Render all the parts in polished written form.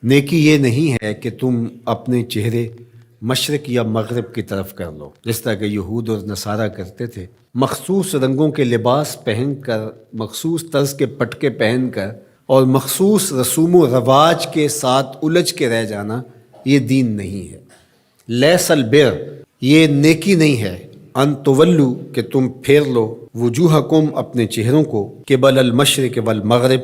نیکی یہ نہیں ہے کہ تم اپنے چہرے مشرق یا مغرب کی طرف کر لو، جس طرح کہ یہود اور نصارہ کرتے تھے، مخصوص رنگوں کے لباس پہن کر، مخصوص طرز کے پٹکے پہن کر اور مخصوص رسوم و رواج کے ساتھ الجھ کے رہ جانا، یہ دین نہیں ہے۔ لیس البر، یہ نیکی نہیں ہے، ان تولو، کہ تم پھیر لو، وجوہکم، اپنے چہروں کو، قبل المشرق والمغرب،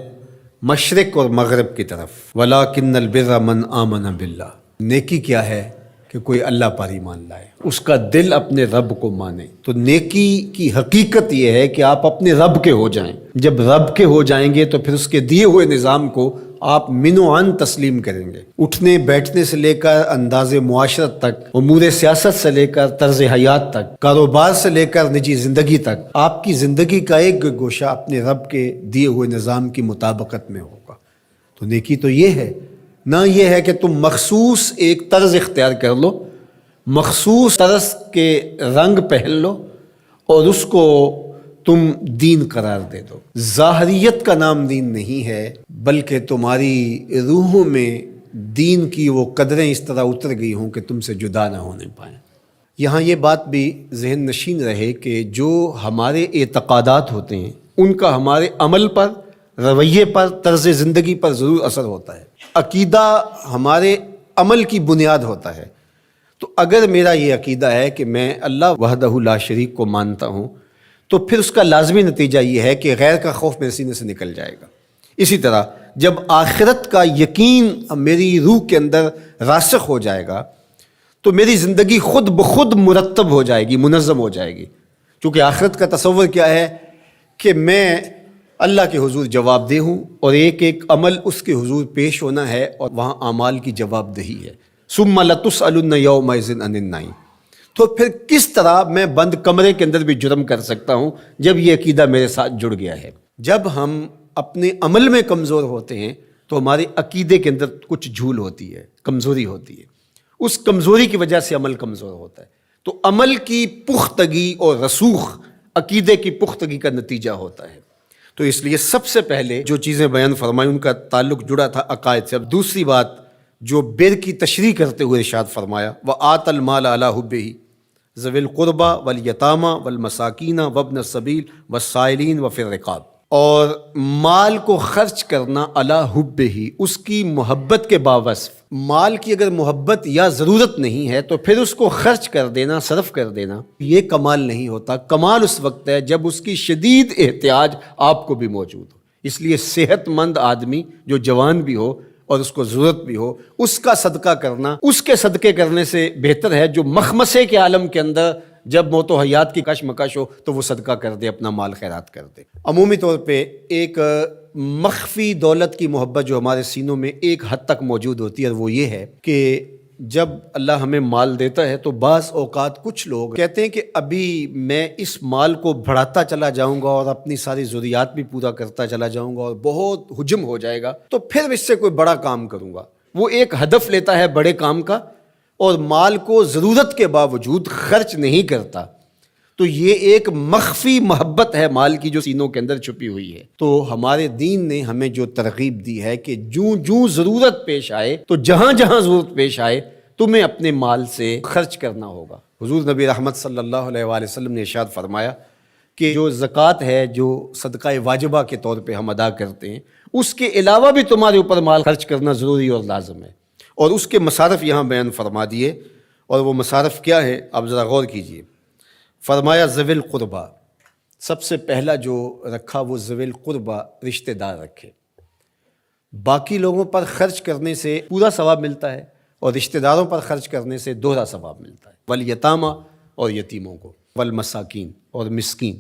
مشرق اور مغرب کی طرف، ولیکن البر من آمن باللہ، نیکی کیا ہے کہ کوئی اللہ پر ایمان لائے، اس کا دل اپنے رب کو مانے۔ تو نیکی کی حقیقت یہ ہے کہ آپ اپنے رب کے ہو جائیں۔ جب رب کے ہو جائیں گے تو پھر اس کے دیے ہوئے نظام کو آپ من و عن تسلیم کریں گے۔ اٹھنے بیٹھنے سے لے کر انداز معاشرت تک، امور سیاست سے لے کر طرز حیات تک، کاروبار سے لے کر نجی زندگی تک، آپ کی زندگی کا ایک گوشہ اپنے رب کے دیے ہوئے نظام کی مطابقت میں ہوگا۔ تو نیکی تو یہ ہے، نہ یہ ہے کہ تم مخصوص ایک طرز اختیار کر لو، مخصوص طرز کے رنگ پہن لو اور اس کو تم دین قرار دے دو۔ ظاہریت کا نام دین نہیں ہے، بلکہ تمہاری روحوں میں دین کی وہ قدریں اس طرح اتر گئی ہوں کہ تم سے جدا نہ ہونے پائیں۔ یہاں یہ بات بھی ذہن نشین رہے کہ جو ہمارے اعتقادات ہوتے ہیں ان کا ہمارے عمل پر، رویے پر، طرز زندگی پر ضرور اثر ہوتا ہے۔ عقیدہ ہمارے عمل کی بنیاد ہوتا ہے۔ تو اگر میرا یہ عقیدہ ہے کہ میں اللہ وحدہ لا شریک کو مانتا ہوں، تو پھر اس کا لازمی نتیجہ یہ ہے کہ غیر کا خوف میرے سینے سے نکل جائے گا۔ اسی طرح جب آخرت کا یقین میری روح کے اندر راسخ ہو جائے گا تو میری زندگی خود بخود مرتب ہو جائے گی، منظم ہو جائے گی۔ کیونکہ آخرت کا تصور کیا ہے کہ میں اللہ کے حضور جواب دہ ہوں اور ایک ایک عمل اس کے حضور پیش ہونا ہے اور وہاں اعمال کی جواب دہی ہے۔ ثم لتسألن یومئذ عن النعیم۔ تو پھر کس طرح میں بند کمرے کے اندر بھی جرم کر سکتا ہوں جب یہ عقیدہ میرے ساتھ جڑ گیا ہے؟ جب ہم اپنے عمل میں کمزور ہوتے ہیں تو ہمارے عقیدے کے اندر کچھ جھول ہوتی ہے، کمزوری ہوتی ہے، اس کمزوری کی وجہ سے عمل کمزور ہوتا ہے۔ تو عمل کی پختگی اور رسوخ عقیدے کی پختگی کا نتیجہ ہوتا ہے۔ تو اس لیے سب سے پہلے جو چیزیں بیان فرمائی ان کا تعلق جڑا تھا عقائد سے۔ اب دوسری بات جو بر کی تشریح کرتے ہوئے ارشاد فرمایا، وَآتَ الْمَالَ عَلَىٰ حُبِّهِ ذَوِي الْقُرْبَىٰ وَالْيَتَامَىٰ وَالْمَسَاكِينَ وَابْنَ السَّبِيلِ وَالسَّائِلِينَ وَفِي الرِّقَابِ، اور مال کو خرچ کرنا علی حبہ، اس کی محبت کے باوصف۔ مال کی اگر محبت یا ضرورت نہیں ہے تو پھر اس کو خرچ کر دینا، صرف کر دینا، یہ کمال نہیں ہوتا۔ کمال اس وقت ہے جب اس کی شدید احتیاج آپ کو بھی موجود ہو۔ اس لیے صحت مند آدمی جو جوان بھی ہو اور اس کو ضرورت بھی ہو، اس کا صدقہ کرنا اس کے صدقے کرنے سے بہتر ہے جو مخمصے کے عالم کے اندر جب موت و حیات کی کشمکش ہو تو وہ صدقہ کر دے، اپنا مال خیرات کر دے۔ عمومی طور پہ ایک مخفی دولت کی محبت جو ہمارے سینوں میں ایک حد تک موجود ہوتی ہے، وہ یہ ہے کہ جب اللہ ہمیں مال دیتا ہے تو بعض اوقات کچھ لوگ کہتے ہیں کہ ابھی میں اس مال کو بڑھاتا چلا جاؤں گا اور اپنی ساری ضروریات بھی پورا کرتا چلا جاؤں گا اور بہت حجم ہو جائے گا تو پھر اس سے کوئی بڑا کام کروں گا۔ وہ ایک ہدف لیتا ہے بڑے کام کا اور مال کو ضرورت کے باوجود خرچ نہیں کرتا۔ تو یہ ایک مخفی محبت ہے مال کی جو سینوں کے اندر چھپی ہوئی ہے۔ تو ہمارے دین نے ہمیں جو ترغیب دی ہے کہ جوں ضرورت پیش آئے تو جہاں جہاں ضرورت پیش آئے تمہیں اپنے مال سے خرچ کرنا ہوگا۔ حضور نبی رحمت صلی اللہ علیہ وآلہ وسلم نے ارشاد فرمایا کہ جو زکوٰۃ ہے، جو صدقہ واجبہ کے طور پہ ہم ادا کرتے ہیں، اس کے علاوہ بھی تمہارے اوپر مال خرچ کرنا ضروری اور لازم ہے۔ اور اس کے مصارف یہاں بیان فرما دیے، اور وہ مصارف کیا ہے آپ ذرا غور کیجئے۔ فرمایا ذوی القربیٰ، سب سے پہلا جو رکھا وہ ذوی القربیٰ، رشتہ دار رکھے۔ باقی لوگوں پر خرچ کرنے سے پورا ثواب ملتا ہے اور رشتہ داروں پر خرچ کرنے سے دوہرا ثواب ملتا ہے۔ والیتامہ، اور یتیموں کو، والمساکین، اور مسکین۔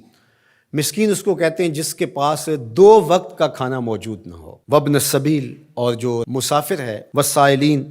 مسکین اس کو کہتے ہیں جس کے پاس 2 وقت کا کھانا موجود نہ ہو۔ وابن السبیل، اور جو مسافر ہے، والسائلین،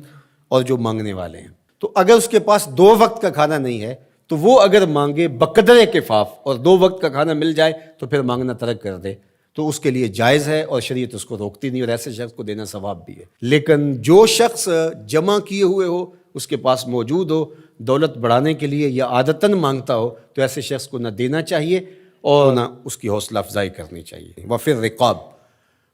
اور جو مانگنے والے ہیں۔ تو اگر اس کے پاس 2 وقت کا کھانا نہیں ہے تو وہ اگر مانگے بقدر کفاف اور 2 وقت کا کھانا مل جائے تو پھر مانگنا ترک کر دے تو اس کے لیے جائز ہے اور شریعت اس کو روکتی نہیں، اور ایسے شخص کو دینا ثواب بھی ہے۔ لیکن جو شخص جمع کیے ہوئے ہو، اس کے پاس موجود ہو، دولت بڑھانے کے لیے یا عادتاً مانگتا ہو، تو ایسے شخص کو نہ دینا چاہیے اور نہ اس کی حوصلہ افزائی کرنی چاہیے۔ وفی الرقاب،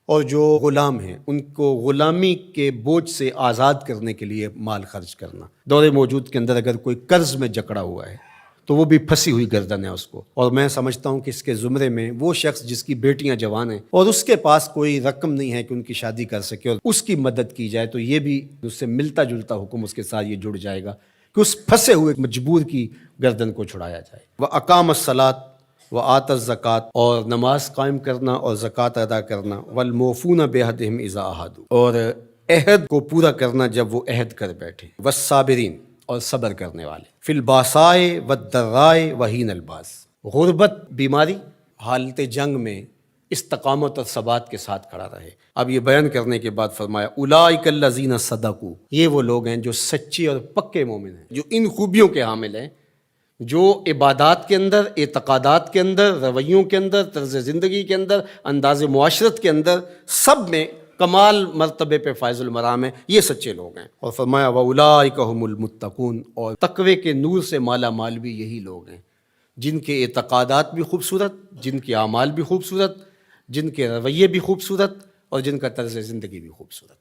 اور جو غلام ہیں ان کو غلامی کے بوجھ سے آزاد کرنے کے لیے مال خرچ کرنا۔ دور موجود کے اندر اگر کوئی قرض میں جکڑا ہوا ہے تو وہ بھی پھنسی ہوئی گردن ہے اس کو، اور میں سمجھتا ہوں کہ اس کے زمرے میں وہ شخص جس کی بیٹیاں جوان ہیں اور اس کے پاس کوئی رقم نہیں ہے کہ ان کی شادی کر سکے اور اس کی مدد کی جائے، تو یہ بھی اس سے ملتا جلتا حکم اس کے ساتھ یہ جڑ جائے گا کہ اس پھنسے ہوئے مجبور کی گردن کو چھڑایا جائے۔ وَأَقَامَ الصَّلَاةَ وَآتَ الزَّکَاۃ، اور نماز قائم کرنا اور زکوٰۃ ادا کرنا، وَالْمُوفُونَ بِعَہْدِهِمْ إِذَا عَاهَدُوا، اور عہد کو پورا کرنا جب وہ عہد کر بیٹھے، وَالصَّابِرِينَ، اور صبر کرنے والے، فِي الْبَأْسَاءِ وَالضَّرَّاءِ وَحِینَ الْبَأْسِ، غربت، بیماری، حالت جنگ میں استقامت اور ثبات کے ساتھ کھڑا رہے۔ اب یہ بیان کرنے کے بعد فرمایا اولئک الذین صدقوا، یہ وہ لوگ ہیں جو سچے اور پکے مومن ہیں، جو ان خوبیوں کے حامل ہیں، جو عبادات کے اندر، اعتقادات کے اندر، رویوں کے اندر، طرز زندگی کے اندر، انداز معاشرت کے اندر، سب میں کمال مرتبے پہ فائز المرام ہیں، یہ سچے لوگ ہیں۔ اور فرمایا وَأُولَٰئِکَ هُمُ الْمُتَّقُونَ، اور تقوی کے نور سے مالا مال بھی یہی لوگ ہیں جن کے اعتقادات بھی خوبصورت، جن کے اعمال بھی خوبصورت، جن کے رویے بھی خوبصورت، اور جن کا طرز زندگی بھی خوبصورت۔